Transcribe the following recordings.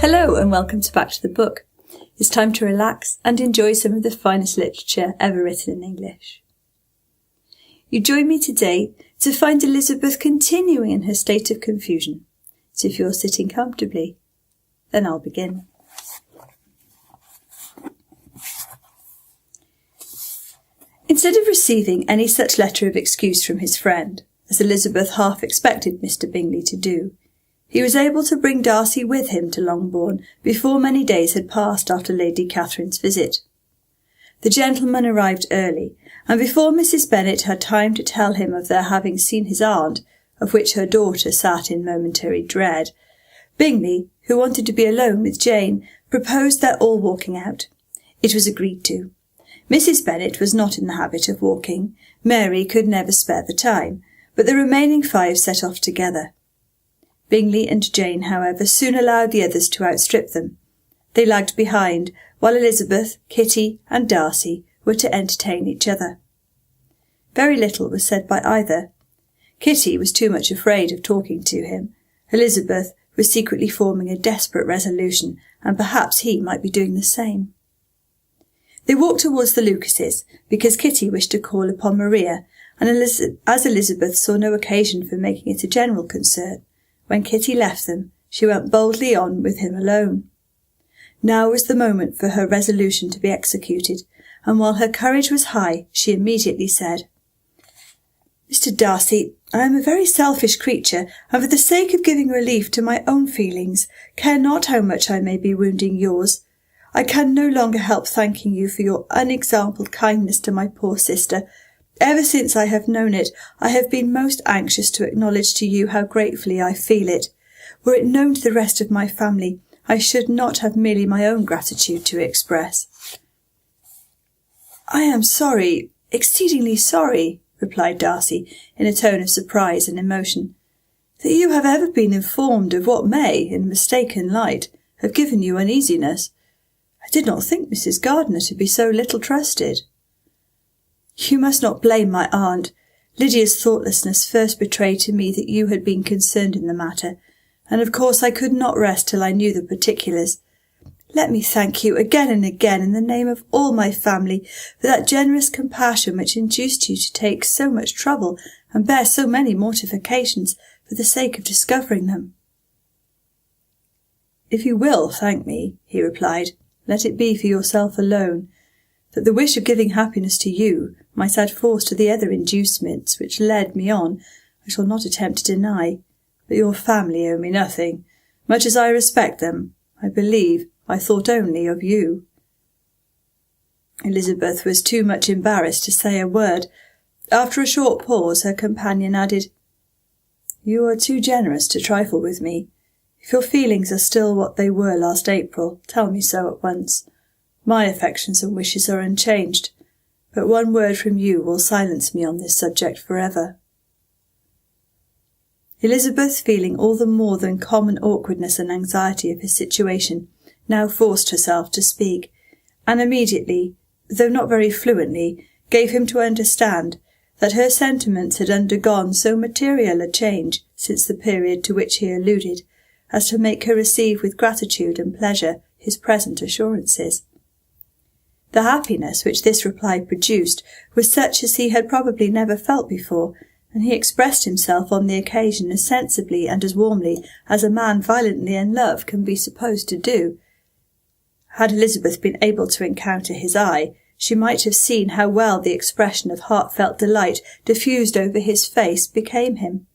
Hello and welcome to Back to the Book. It's time to relax and enjoy some of the finest literature ever written in English. You join me today to find Elizabeth continuing in her state of confusion. So if you're sitting comfortably, then I'll begin. Instead of receiving any such letter of excuse from his friend, as Elizabeth half expected Mr. Bingley to do, he was able to bring Darcy with him to Longbourn before many days had passed after Lady Catherine's visit. The gentleman arrived early, and before Mrs. Bennet had time to tell him of their having seen his aunt, of which her daughter sat in momentary dread, Bingley, who wanted to be alone with Jane, proposed their all walking out. It was agreed to. Mrs. Bennet was not in the habit of walking. Mary could never spare the time, but the remaining 5 set off together. Bingley and Jane, however, soon allowed the others to outstrip them. They lagged behind, while Elizabeth, Kitty, and Darcy were to entertain each other. Very little was said by either. Kitty was too much afraid of talking to him. Elizabeth was secretly forming a desperate resolution, and perhaps he might be doing the same. They walked towards the Lucases, because Kitty wished to call upon Maria, and as Elizabeth saw no occasion for making it a general concern, when Kitty left them, she went boldly on with him alone. Now was the moment for her resolution to be executed, and while her courage was high, she immediately said, "Mr. Darcy, I am a very selfish creature, and for the sake of giving relief to my own feelings, care not how much I may be wounding yours. I can no longer help thanking you for your unexampled kindness to my poor sister. Ever since I have known it, I have been most anxious to acknowledge to you how gratefully I feel it. Were it known to the rest of my family, I should not have merely my own gratitude to express." "I am sorry, exceedingly sorry," replied Darcy, in a tone of surprise and emotion, "that you have ever been informed of what may, in mistaken light, have given you uneasiness. I did not think Mrs. Gardiner to be so little trusted." "You must not blame my aunt. Lydia's thoughtlessness first betrayed to me that you had been concerned in the matter, and of course I could not rest till I knew the particulars. Let me thank you again and again in the name of all my family for that generous compassion which induced you to take so much trouble and bear so many mortifications for the sake of discovering them." "If you will thank me," he replied, "let it be for yourself alone. That the wish of giving happiness to you might add force to the other inducements which led me on, I shall not attempt to deny. But your family owe me nothing. Much as I respect them, I believe I thought only of you." Elizabeth was too much embarrassed to say a word. After a short pause, her companion added, "You are too generous to trifle with me. If your feelings are still what they were last April, tell me so at once. My affections and wishes are unchanged, but one word from you will silence me on this subject forever." Elizabeth, feeling all the more than common awkwardness and anxiety of his situation, now forced herself to speak, and immediately, though not very fluently, gave him to understand that her sentiments had undergone so material a change since the period to which he alluded, as to make her receive with gratitude and pleasure his present assurances. The happiness which this reply produced was such as he had probably never felt before, and he expressed himself on the occasion as sensibly and as warmly as a man violently in love can be supposed to do. Had Elizabeth been able to encounter his eye, she might have seen how well the expression of heartfelt delight diffused over his face became him.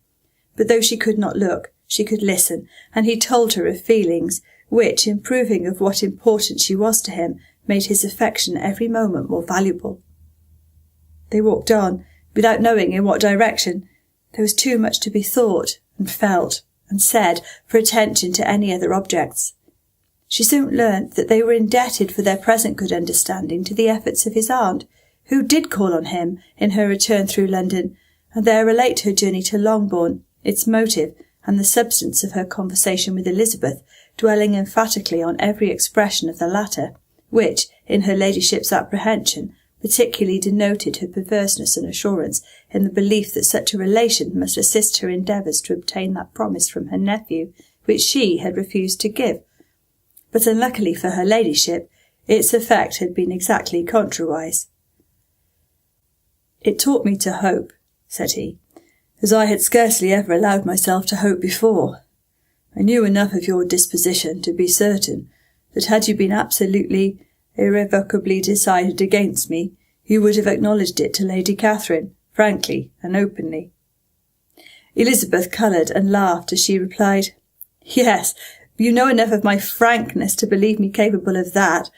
But though she could not look, she could listen, and he told her of feelings which, in proving of what importance she was to him, made his affection every moment more valuable. They walked on, without knowing in what direction. There was too much to be thought, and felt, and said for attention to any other objects. She soon learnt that they were indebted for their present good understanding to the efforts of his aunt, who did call on him in her return through London, and there relate her journey to Longbourn, its motive, and the substance of her conversation with Elizabeth, dwelling emphatically on every expression of the latter, which, in her ladyship's apprehension, particularly denoted her perverseness and assurance in the belief that such a relation must assist her endeavours to obtain that promise from her nephew which she had refused to give, but unluckily for her ladyship, its effect had been exactly contrariwise. "It taught me to hope," said he, "as I had scarcely ever allowed myself to hope before. I knew enough of your disposition to be certain that had you been absolutely, irrevocably decided against me, you would have acknowledged it to Lady Catherine, frankly and openly." Elizabeth coloured and laughed as she replied, "Yes, you know enough of my frankness to believe me capable of that.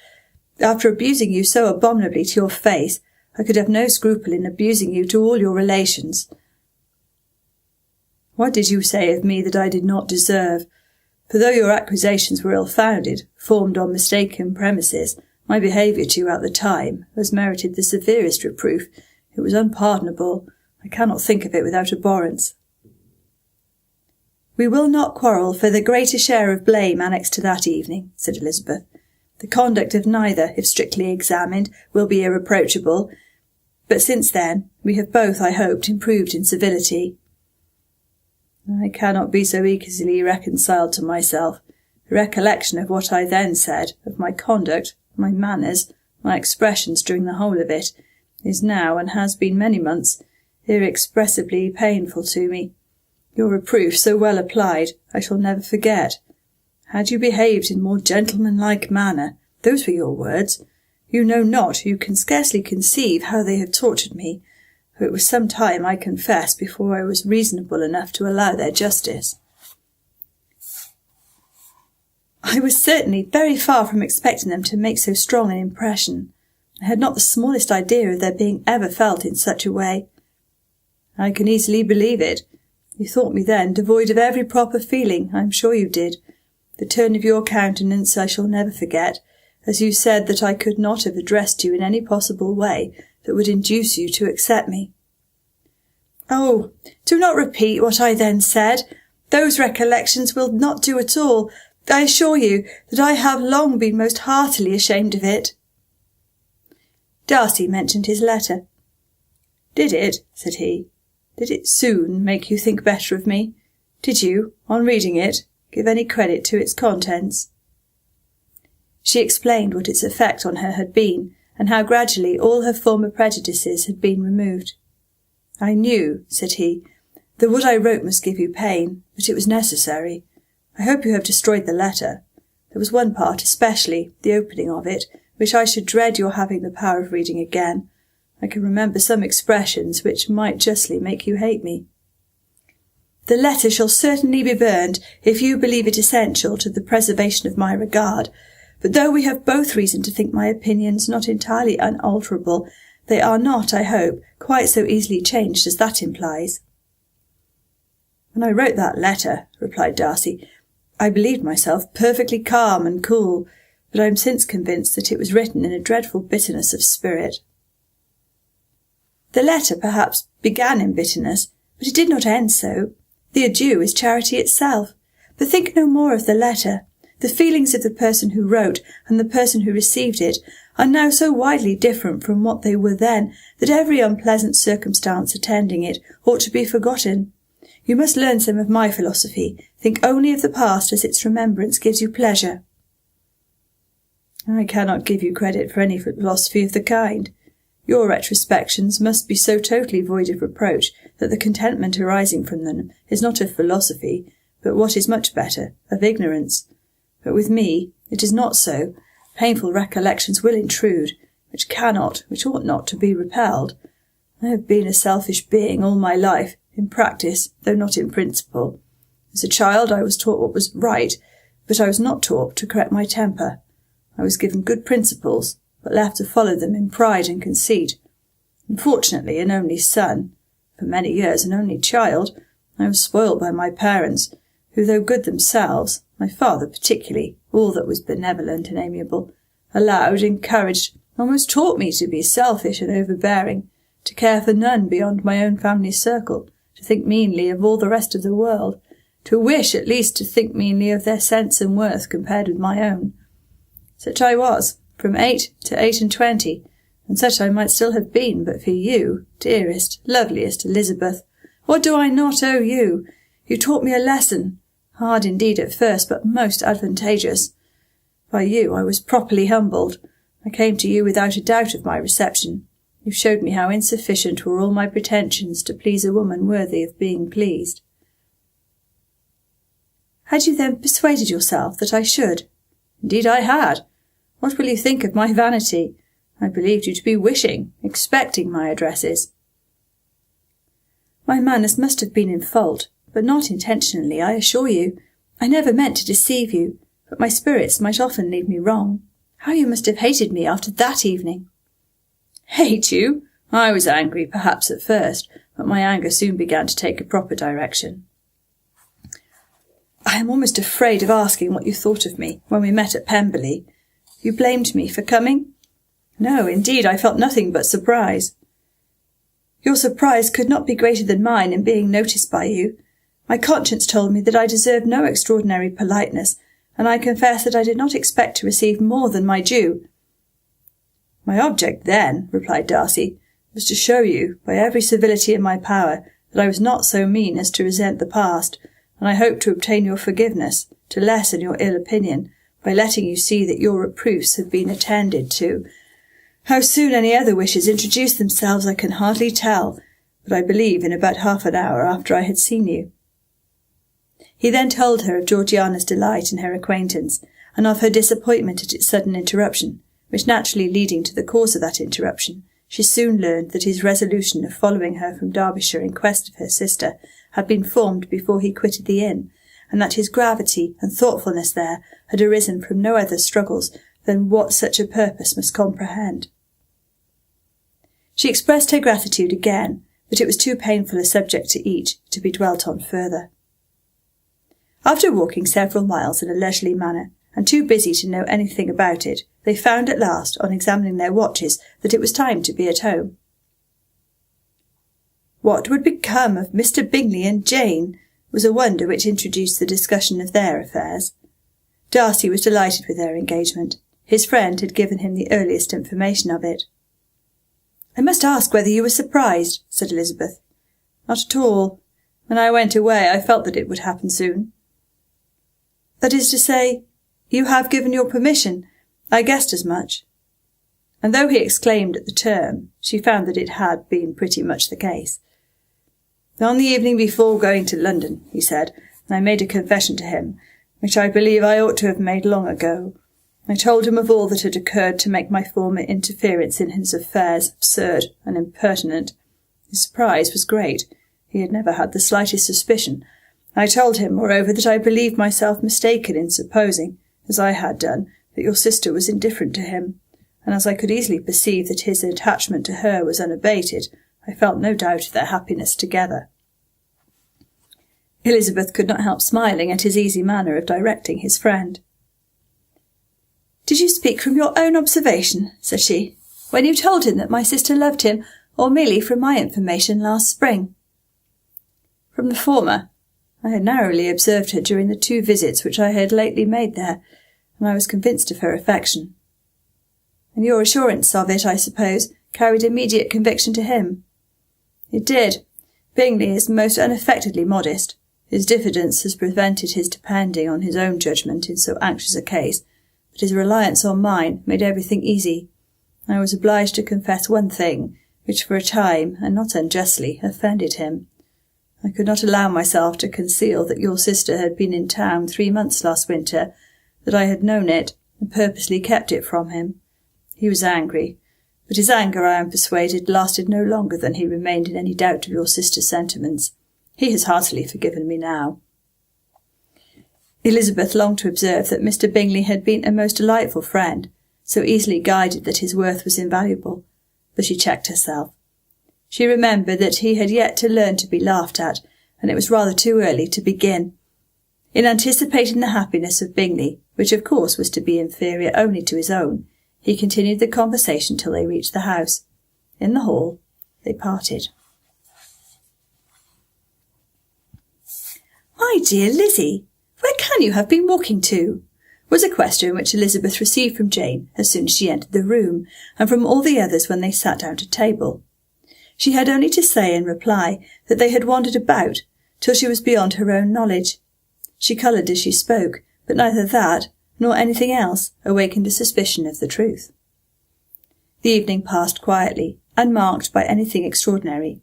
After abusing you so abominably to your face, I could have no scruple in abusing you to all your relations." "What did you say of me that I did not deserve? For though your accusations were ill-founded, formed on mistaken premises, my behaviour to you at the time has merited the severest reproof. It was unpardonable. I cannot think of it without abhorrence." "We will not quarrel for the greater share of blame annexed to that evening," said Elizabeth. "The conduct of neither, if strictly examined, will be irreproachable. But since then, we have both, I hoped, improved in civility." "I cannot be so easily reconciled to myself. The recollection of what I then said, of my conduct, my manners, my expressions during the whole of it, is now, and has been many months, inexpressibly painful to me. Your reproof, so well applied, I shall never forget. Had you behaved in more gentlemanlike manner, those were your words. You know not, you can scarcely conceive how they have tortured me, for it was some time, I confess, before I was reasonable enough to allow their justice." "I was certainly very far from expecting them to make so strong an impression. I had not the smallest idea of their being ever felt in such a way." "I can easily believe it. You thought me then devoid of every proper feeling, I am sure you did. The turn of your countenance I shall never forget, as you said that I could not have addressed you in any possible way that would induce you to accept me." "Oh, do not repeat what I then said. Those recollections will not do at all. I assure you that I have long been most heartily ashamed of it." Darcy mentioned his letter. "Did it," said he, "did it soon make you think better of me? Did you, on reading it, give any credit to its contents?" She explained what its effect on her had been, and how gradually all her former prejudices had been removed. "I knew," said he, "that what I wrote must give you pain, but it was necessary. I hope you have destroyed the letter. There was one part especially, the opening of it, which I should dread your having the power of reading again. I can remember some expressions which might justly make you hate me." "The letter shall certainly be burned, if you believe it essential to the preservation of my regard. But though we have both reason to think my opinions not entirely unalterable, they are not, I hope, quite so easily changed as that implies." "When I wrote that letter," replied Darcy, "I believed myself perfectly calm and cool, but I am since convinced that it was written in a dreadful bitterness of spirit." "The letter, perhaps, began in bitterness, but it did not end so. The adieu is charity itself. But think no more of the letter. The feelings of the person who wrote and the person who received it are now so widely different from what they were then that every unpleasant circumstance attending it ought to be forgotten. You must learn some of my philosophy. Think only of the past as its remembrance gives you pleasure." "I cannot give you credit for any philosophy of the kind. Your retrospections must be so totally void of reproach that the contentment arising from them is not of philosophy, but what is much better, of ignorance. But with me it is not so. Painful recollections will intrude, which ought not to be repelled. I have been a selfish being all my life, in practice, though not in principle. As a child I was taught what was right, but I was not taught to correct my temper. I was given good principles, but left to follow them in pride and conceit. Unfortunately, an only son, for many years an only child, I was spoiled by my parents, who, though good themselves, my father particularly, all that was benevolent and amiable, allowed, encouraged, almost taught me to be selfish and overbearing, to care for none beyond my own family circle, to think meanly of all the rest of the world, to wish at least to think meanly of their sense and worth compared with my own. Such I was, from 8 to 28, and such I might still have been but for you, dearest, loveliest Elizabeth. What do I not owe you? You taught me a lesson, hard indeed at first, but most advantageous. By you I was properly humbled. I came to you without a doubt of my reception. You showed me how insufficient were all my pretensions to please a woman worthy of being pleased. Had you then persuaded yourself that I should? Indeed I had. What will you think of my vanity? I believed you to be wishing, expecting my addresses. My manners must have been in fault, but not intentionally, I assure you. I never meant to deceive you, but my spirits might often lead me wrong. How you must have hated me after that evening. Hate you? I was angry, perhaps at first, but my anger soon began to take a proper direction. I am almost afraid of asking what you thought of me when we met at Pemberley. You blamed me for coming? No, indeed, I felt nothing but surprise. Your surprise could not be greater than mine in being noticed by you. My conscience told me that I deserved no extraordinary politeness, and I confess that I did not expect to receive more than my due. My object then, replied Darcy, was to show you, by every civility in my power, that I was not so mean as to resent the past, and I hoped to obtain your forgiveness, to lessen your ill opinion, by letting you see that your reproofs had been attended to. How soon any other wishes introduced themselves I can hardly tell, but I believe in about half an hour after I had seen you. He then told her of Georgiana's delight in her acquaintance, and of her disappointment at its sudden interruption, which naturally leading to the cause of that interruption, she soon learned that his resolution of following her from Derbyshire in quest of her sister had been formed before he quitted the inn, and that his gravity and thoughtfulness there had arisen from no other struggles than what such a purpose must comprehend. She expressed her gratitude again, but it was too painful a subject to each to be dwelt on further. After walking several miles in a leisurely manner, and too busy to know anything about it, they found at last, on examining their watches, that it was time to be at home. What would become of Mr. Bingley and Jane was a wonder which introduced the discussion of their affairs. Darcy was delighted with their engagement. His friend had given him the earliest information of it. "I must ask whether you were surprised," said Elizabeth. "Not at all. When I went away I felt that it would happen soon." "That is to say, you have given your permission. I guessed as much." And though he exclaimed at the term, she found that it had been pretty much the case. "On the evening before going to London," he said, "I made a confession to him, which I believe I ought to have made long ago. I told him of all that had occurred to make my former interference in his affairs absurd and impertinent. His surprise was great. He had never had the slightest suspicion. I told him, moreover, that I believed myself mistaken in supposing, as I had done, that your sister was indifferent to him, and as I could easily perceive that his attachment to her was unabated, I felt no doubt of their happiness together." Elizabeth could not help smiling at his easy manner of directing his friend. "Did you speak from your own observation," said she, "when you told him that my sister loved him, or merely from my information last spring?" "From the former. I had narrowly observed her during the 2 visits which I had lately made there, and I was convinced of her affection." "And your assurance of it, I suppose, carried immediate conviction to him?" "It did. Bingley is most unaffectedly modest. His diffidence has prevented his depending on his own judgment in so anxious a case, but his reliance on mine made everything easy. I was obliged to confess one thing, which for a time, and not unjustly, offended him. I could not allow myself to conceal that your sister had been in town 3 months last winter, that I had known it, and purposely kept it from him. He was angry, but his anger, I am persuaded, lasted no longer than he remained in any doubt of your sister's sentiments. He has heartily forgiven me now." Elizabeth longed to observe that Mr. Bingley had been a most delightful friend, so easily guided that his worth was invaluable, but she checked herself. She remembered that he had yet to learn to be laughed at, and it was rather too early to begin. In anticipating the happiness of Bingley, which of course was to be inferior only to his own, he continued the conversation till they reached the house. In the hall they parted. "My dear Lizzie, where can you have been walking to?" was a question which Elizabeth received from Jane as soon as she entered the room, and from all the others when they sat down to table. She had only to say in reply that they had wandered about till she was beyond her own knowledge. She coloured as she spoke, but neither that, nor anything else awakened a suspicion of the truth. The evening passed quietly, unmarked by anything extraordinary.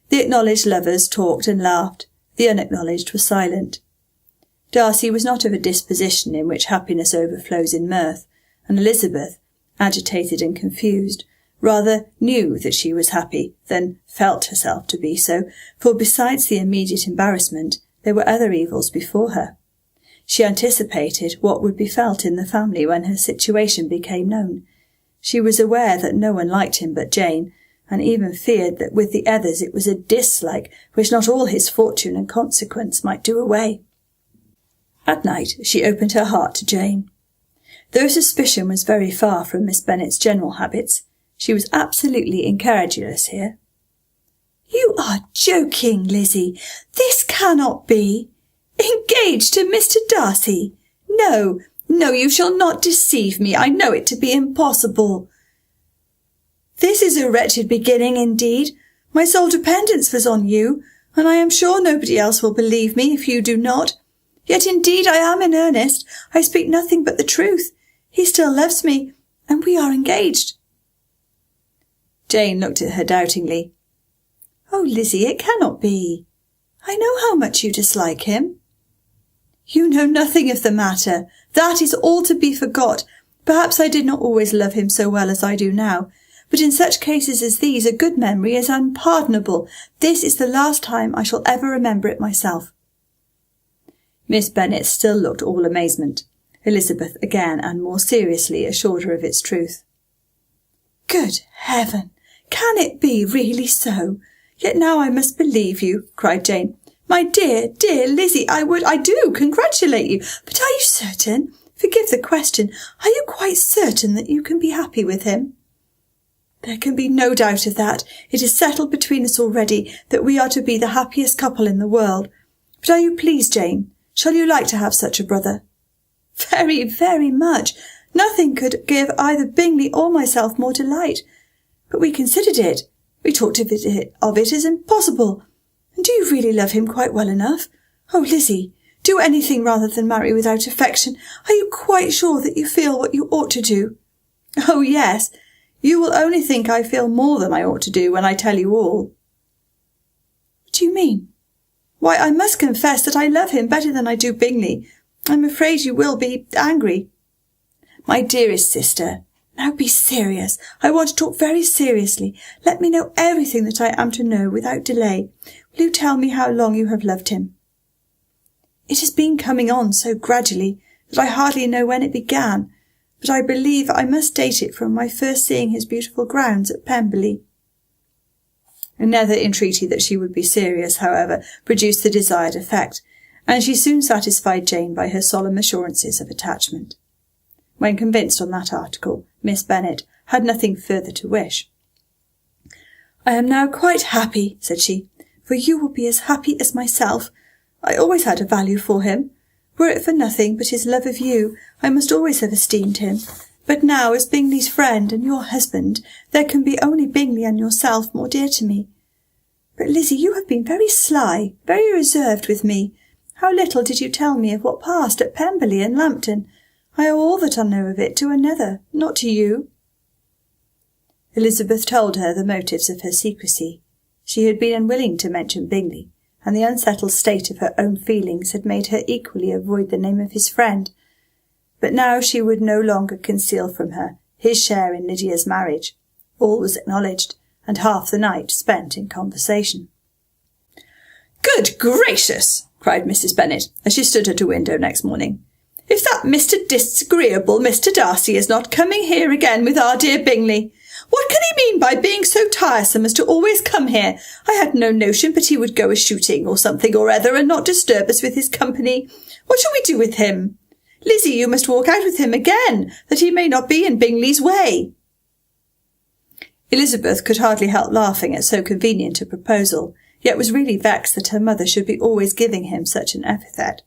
The acknowledged lovers talked and laughed. The unacknowledged were silent. Darcy was not of a disposition in which happiness overflows in mirth, and Elizabeth, agitated and confused, rather knew that she was happy than felt herself to be so, for besides the immediate embarrassment, there were other evils before her. She anticipated what would be felt in the family when her situation became known. She was aware that no one liked him but Jane, and even feared that with the others it was a dislike which not all his fortune and consequence might do away. At night she opened her heart to Jane. Though suspicion was very far from Miss Bennet's general habits, she was absolutely incredulous here. "You are joking, Lizzie. This cannot be. Engaged to Mr. Darcy? No, no, you shall not deceive me. I know it to be impossible. This is a wretched beginning indeed. My sole dependence was on you, and I am sure nobody else will believe me if you do not. Yet indeed I am in earnest. I speak nothing but the truth. He still loves me, and we are engaged." Jane looked at her doubtingly. "Oh, Lizzie, it cannot be. I know how much you dislike him." "You know nothing of the matter. That is all to be forgot. Perhaps I did not always love him so well as I do now. But in such cases as these, a good memory is unpardonable. This is the last time I shall ever remember it myself." Miss Bennet still looked all amazement. Elizabeth again and more seriously assured her of its truth. "Good heaven! Can it be really so? Yet now I must believe you," cried Jane. "My dear, dear Lizzie, I do congratulate you. But are you certain? Forgive the question. Are you quite certain that you can be happy with him?" "There can be no doubt of that. It is settled between us already that we are to be the happiest couple in the world. But are you pleased, Jane? Shall you like to have such a brother?" "Very, very much. Nothing could give either Bingley or myself more delight. But we considered it. We talked of it as impossible. And do you really love him quite well enough? Oh, Lizzie, do anything rather than marry without affection. Are you quite sure that you feel what you ought to do?" "Oh, yes. You will only think I feel more than I ought to do when I tell you all." "What do you mean?" "Why, I must confess that I love him better than I do Bingley. I'm afraid you will be angry." "My dearest sister, now be serious. I want to talk very seriously. Let me know everything that I am to know without delay. Will you tell me how long you have loved him?" "It has been coming on so gradually that I hardly know when it began, but I believe I must date it from my first seeing his beautiful grounds at Pemberley." Another entreaty that she would be serious, however, produced the desired effect, and she soon satisfied Jane by her solemn assurances of attachment. When convinced on that article, Miss Bennet had nothing further to wish. "I am now quite happy," said she, "for you will be as happy as myself. I always had a value for him. Were it for nothing but his love of you, I must always have esteemed him. But now, as Bingley's friend and your husband, there can be only Bingley and yourself more dear to me. But, Lizzie, you have been very sly, very reserved with me. How little did you tell me of what passed at Pemberley and Lambton. I owe all that I know of it to another, not to you." Elizabeth told her the motives of her secrecy. She had been unwilling to mention Bingley, and the unsettled state of her own feelings had made her equally avoid the name of his friend. But now she would no longer conceal from her his share in Lydia's marriage. All was acknowledged, and half the night spent in conversation. "Good gracious!" cried Mrs. Bennet, as she stood at a window next morning. "If that disagreeable Mr. Darcy is not coming here again with our dear Bingley! What can he mean by being so tiresome as to always come here? I had no notion but he would go a-shooting or something or other and not disturb us with his company. What shall we do with him? Lizzie, you must walk out with him again, that he may not be in Bingley's way." Elizabeth could hardly help laughing at so convenient a proposal, yet was really vexed that her mother should be always giving him such an epithet.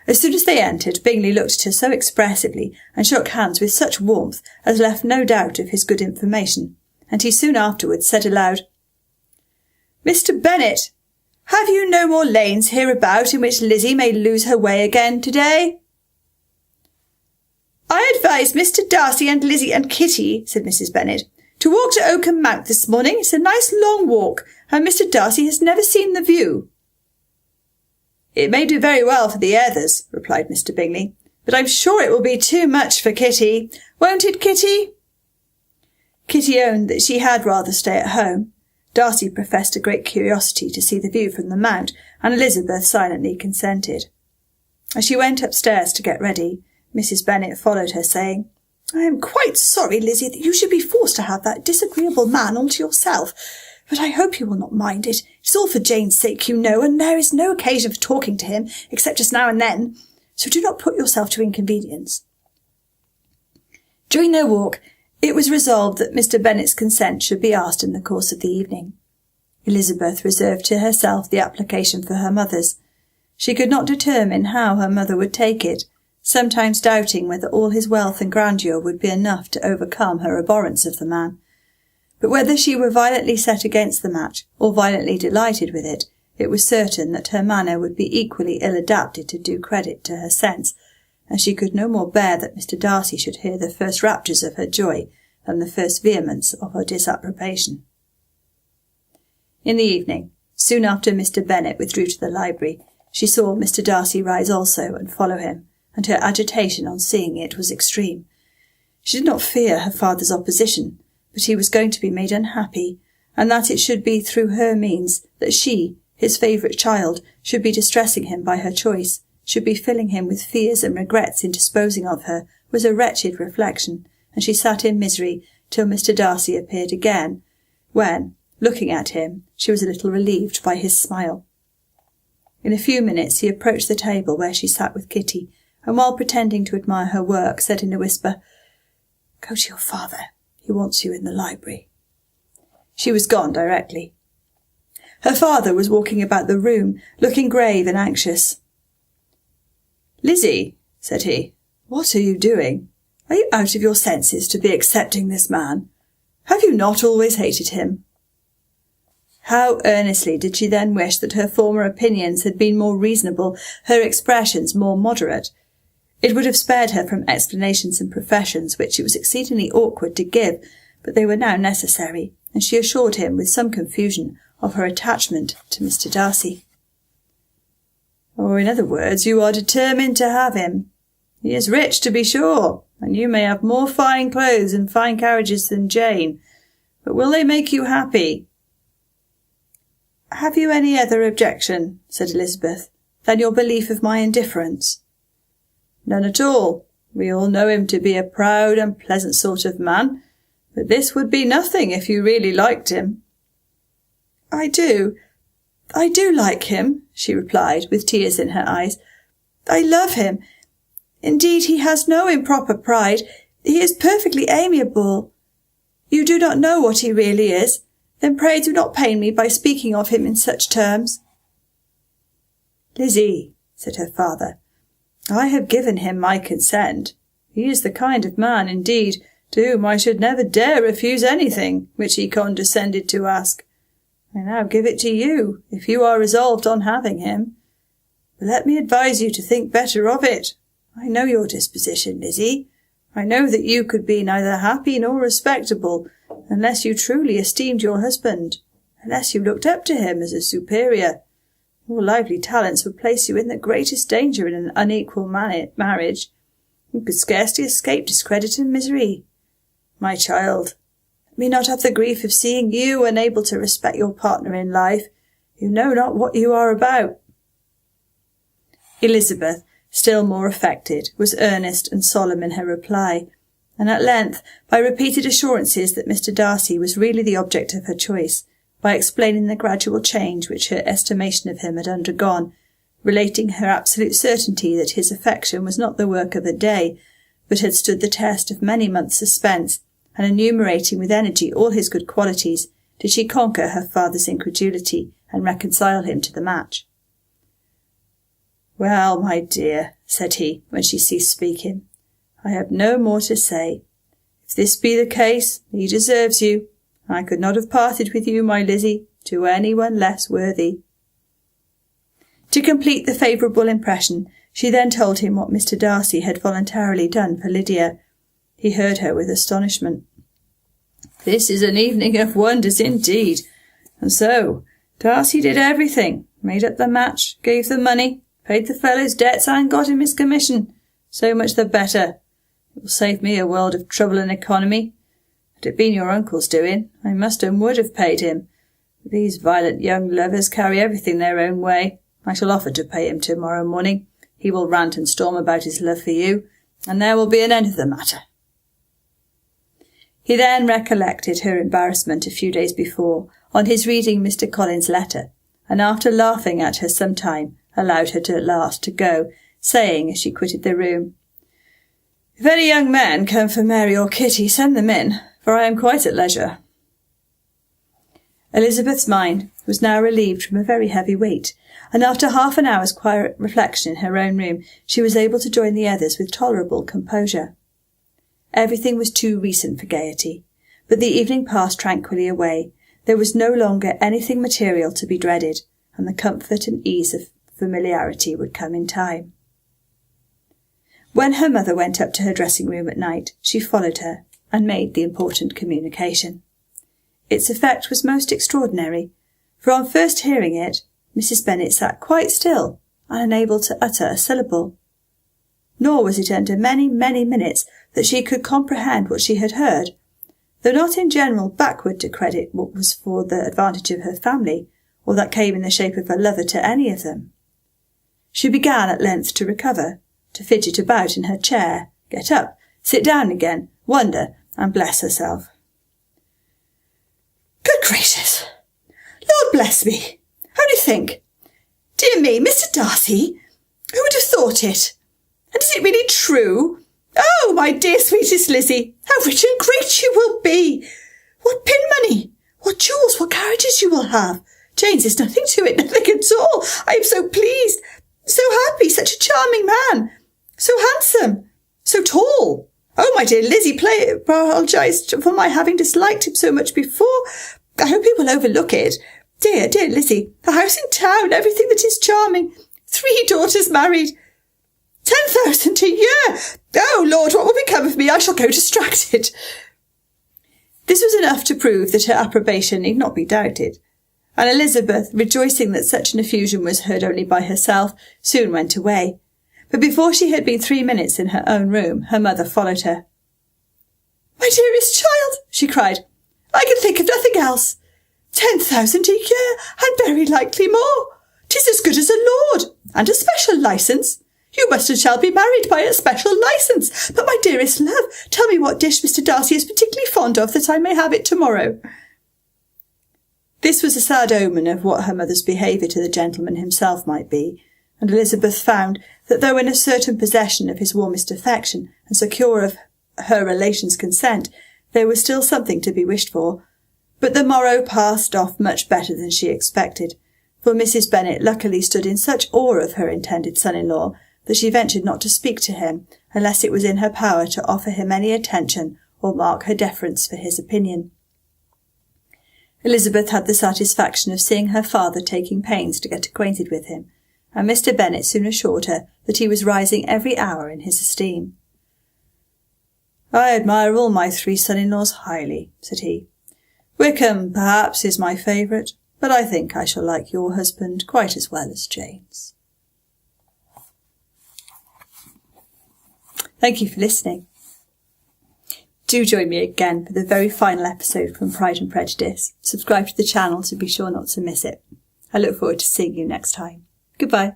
As soon as they entered, Bingley looked at her so expressively and shook hands with such warmth as left no doubt of his good information, and he soon afterwards said aloud, "Mr. Bennet, have you no more lanes hereabout in which Lizzie may lose her way again to-day?" I advise Mr. Darcy and Lizzie and Kitty, said Mrs. Bennet, to walk to Oakham Mount this morning. It's a nice long walk, and Mr. Darcy has never seen the view. It may do very well for the others, replied Mr. Bingley, but I'm sure it will be too much for Kitty. Won't it, Kitty? Kitty owned that she had rather stay at home. Darcy professed a great curiosity to see the view from the Mount, and Elizabeth silently consented. As she went upstairs to get ready, Mrs. Bennet followed her, saying, I am quite sorry, Lizzie, that you should be forced to have that disagreeable man all to yourself, but I hope you will not mind it. It is all for Jane's sake, you know, and there is no occasion for talking to him, except just now and then, so do not put yourself to inconvenience. During their walk, it was resolved that Mr. Bennet's consent should be asked in the course of the evening. Elizabeth reserved to herself the application for her mother's. She could not determine how her mother would take it, sometimes doubting whether all his wealth and grandeur would be enough to overcome her abhorrence of the man. But whether she were violently set against the match, or violently delighted with it, it was certain that her manner would be equally ill-adapted to do credit to her sense, and she could no more bear that Mr. Darcy should hear the first raptures of her joy than the first vehemence of her disapprobation. In the evening, soon after Mr. Bennet withdrew to the library, she saw Mr. Darcy rise also and follow him, and her agitation on seeing it was extreme. She did not fear her father's opposition, but he was going to be made unhappy, and that it should be through her means that she, his favourite child, should be distressing him by her choice, should be filling him with fears and regrets in disposing of her, was a wretched reflection, and she sat in misery till Mr. Darcy appeared again, when, looking at him, she was a little relieved by his smile. In a few minutes he approached the table where she sat with Kitty, and while pretending to admire her work, said in a whisper, Go to your father. He wants you in the library. She was gone directly. Her father was walking about the room, looking grave and anxious. Lizzie, said he, what are you doing? Are you out of your senses to be accepting this man? Have you not always hated him? How earnestly did she then wish that her former opinions had been more reasonable, her expressions more moderate. It would have spared her from explanations and professions which it was exceedingly awkward to give, but they were now necessary, and she assured him with some confusion of her attachment to Mr. Darcy. Or, in other words, you are determined to have him. He is rich, to be sure, and you may have more fine clothes and fine carriages than Jane, but will they make you happy? Have you any other objection, said Elizabeth, than your belief of my indifference? None at all. We all know him to be a proud and pleasant sort of man, but this would be nothing if you really liked him. I do like him, she replied, with tears in her eyes. I love him. Indeed, he has no improper pride. He is perfectly amiable. You do not know what he really is. Then pray do not pain me by speaking of him in such terms. Lizzie, said her father, I have given him my consent. He is the kind of man, indeed, to whom I should never dare refuse anything which he condescended to ask. I now give it to you, if you are resolved on having him. But let me advise you to think better of it. I know your disposition, Lizzie. I know that you could be neither happy nor respectable, unless you truly esteemed your husband, unless you looked up to him as a superior. Your lively talents would place you in the greatest danger in an unequal marriage. You could scarcely escape discredit and misery. My child, let me not have the grief of seeing you unable to respect your partner in life. You know not what you are about. Elizabeth, still more affected, was earnest and solemn in her reply, and at length, by repeated assurances that Mr. Darcy was really the object of her choice, by explaining the gradual change which her estimation of him had undergone, relating her absolute certainty that his affection was not the work of a day, but had stood the test of many months' suspense, and enumerating with energy all his good qualities, did she conquer her father's incredulity and reconcile him to the match. Well, my dear, said he, when she ceased speaking, I have no more to say. If this be the case, he deserves you. I could not have parted with you, my Lizzie, to any one less worthy. To complete the favourable impression, she then told him what Mr. Darcy had voluntarily done for Lydia. He heard her with astonishment. "This is an evening of wonders indeed. And so, Darcy did everything, made up the match, gave the money, paid the fellow's debts, and got him his commission. So much the better. It will save me a world of trouble and economy. Had it been your uncle's doing, I must and would have paid him. But these violent young lovers carry everything their own way. I shall offer to pay him tomorrow morning. He will rant and storm about his love for you, and there will be an end of the matter." He then recollected her embarrassment a few days before, on his reading Mr. Collins's letter, and after laughing at her some time, allowed her at last to go, saying as she quitted the room, "If any young men come for Mary or Kitty, send them in, for I am quite at leisure." Elizabeth's mind was now relieved from a very heavy weight, and after half an hour's quiet reflection in her own room, she was able to join the others with tolerable composure. Everything was too recent for gaiety, but the evening passed tranquilly away. There was no longer anything material to be dreaded, and the comfort and ease of familiarity would come in time. When her mother went up to her dressing-room at night, she followed her, and made the important communication. Its effect was most extraordinary, for on first hearing it, Mrs. Bennet sat quite still, and unable to utter a syllable. Nor was it under many, many minutes that she could comprehend what she had heard, though not in general backward to credit what was for the advantage of her family, or that came in the shape of a lover to any of them. She began at length to recover, to fidget about in her chair, get up, sit down again, wonder, and bless herself. "Good gracious! Lord bless me! Only think! Dear me, Mr. Darcy! Who would have thought it? And is it really true? Oh, my dear sweetest Lizzie, how rich and great you will be! What pin money! What jewels! What carriages you will have! Jane's is nothing to it, nothing at all. I am so pleased, so happy, such a charming man, so handsome, so tall. Oh, my dear Lizzie, apologise for my having disliked him so much before. I hope he will overlook it. Dear, dear Lizzie, a house in town, everything that is charming, 3 daughters married, 10,000 a year. Oh, Lord, what will become of me? I shall go distracted." This was enough to prove that her approbation need not be doubted, and Elizabeth, rejoicing that such an effusion was heard only by herself, soon went away. But before she had been 3 minutes in her own room, her mother followed her. "My dearest child," she cried, "I can think of nothing else. 10,000 a year, and very likely more. 'Tis as good as a lord, and a special licence. You must and shall be married by a special licence. But, my dearest love, tell me what dish Mr. Darcy is particularly fond of, that I may have it tomorrow." This was a sad omen of what her mother's behaviour to the gentleman himself might be, and Elizabeth found that though in a certain possession of his warmest affection, and secure of her relations' consent, there was still something to be wished for. But the morrow passed off much better than she expected, for Mrs. Bennet luckily stood in such awe of her intended son-in-law that she ventured not to speak to him unless it was in her power to offer him any attention or mark her deference for his opinion. Elizabeth had the satisfaction of seeing her father taking pains to get acquainted with him, and Mr. Bennet soon assured her that he was rising every hour in his esteem. "I admire all my 3 son-in-laws highly," said he. "Wickham, perhaps, is my favourite, but I think I shall like your husband quite as well as Jane's." Thank you for listening. Do join me again for the very final episode from Pride and Prejudice. Subscribe to the channel to be sure not to miss it. I look forward to seeing you next time. Goodbye.